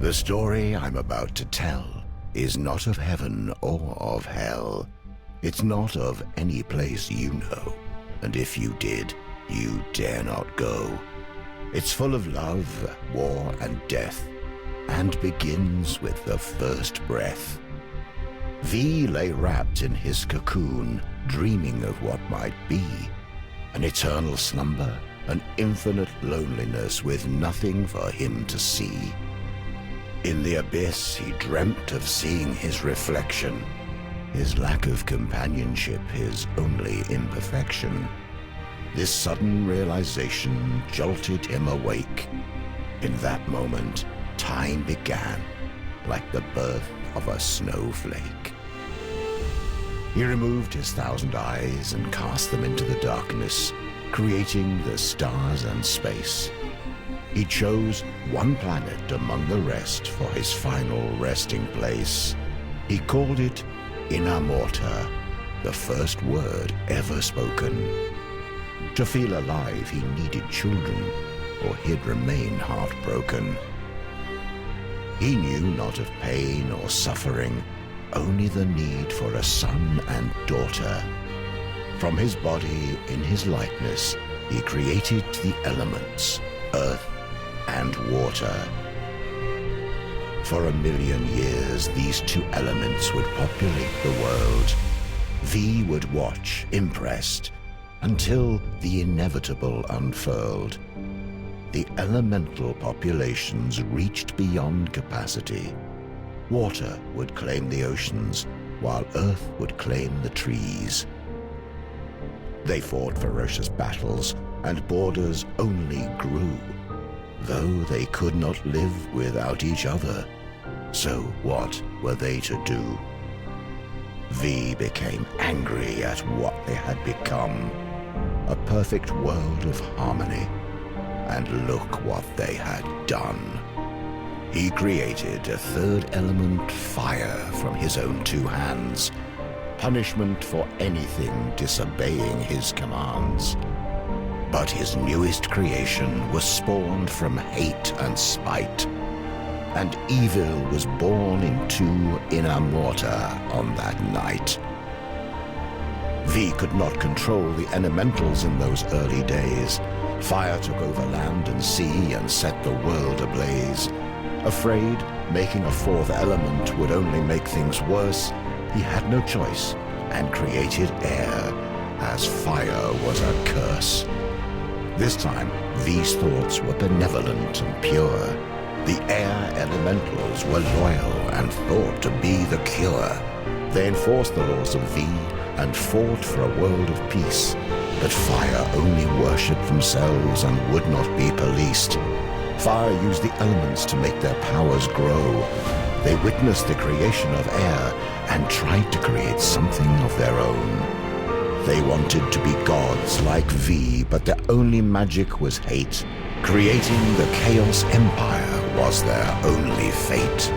The story I'm about to tell is not of heaven or of hell. It's not of any place you know, and if you did, you dare not go. It's full of love, war, and death, and begins with the first breath. V lay wrapped in his cocoon, dreaming of what might be. An eternal slumber, an infinite loneliness with nothing for him to see. In the abyss, he dreamt of seeing his reflection, his lack of companionship, his only imperfection. This sudden realization jolted him awake. In that moment, time began, like the birth of a snowflake. He removed his 1,000 eyes and cast them into the darkness, creating the stars and space. He chose one planet among the rest for his final resting place. He called it Inamorta, the first word ever spoken. To feel alive, he needed children, or he'd remain heartbroken. He knew not of pain or suffering, only the need for a son and daughter. From his body, in his likeness, he created the elements, earth and water. For 1,000,000 years, these two elements would populate the world. V would watch, impressed, until the inevitable unfurled. The elemental populations reached beyond capacity. Water would claim the oceans, while earth would claim the trees. They fought ferocious battles, and borders only grew. Though they could not live without each other, so what were they to do? V became angry at what they had become, a perfect world of harmony, and look what they had done. He created a third element, fire, from his own 2 hands, punishment for anything disobeying his commands. But his newest creation was spawned from hate and spite, and evil was born into Inamorta on that night. V could not control the elementals in those early days. Fire took over land and sea and set the world ablaze. Afraid making a 4th element would only make things worse, he had no choice and created air, as fire was a curse. This time, V's thoughts were benevolent and pure. The air elementals were loyal and thought to be the cure. They enforced the laws of V and fought for a world of peace. But fire only worshipped themselves and would not be policed. Fire used the elements to make their powers grow. They witnessed the creation of air and tried to create something of their own. They wanted to be gods like V, but their only magic was hate. Creating the Chaos Empire was their only fate.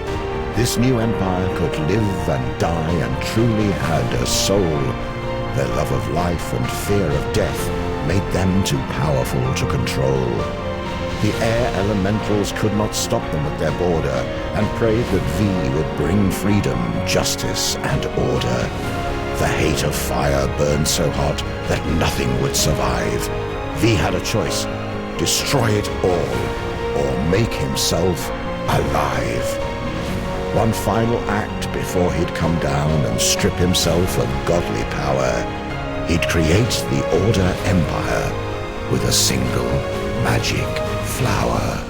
This new empire could live and die and truly had a soul. Their love of life and fear of death made them too powerful to control. The air elementals could not stop them at their border and prayed that V would bring freedom, justice, and order. The hate of fire burned so hot that nothing would survive. V had a choice: destroy it all, or make himself alive. One final act before he'd come down and strip himself of godly power. He'd create the Order Empire with a single magic flower.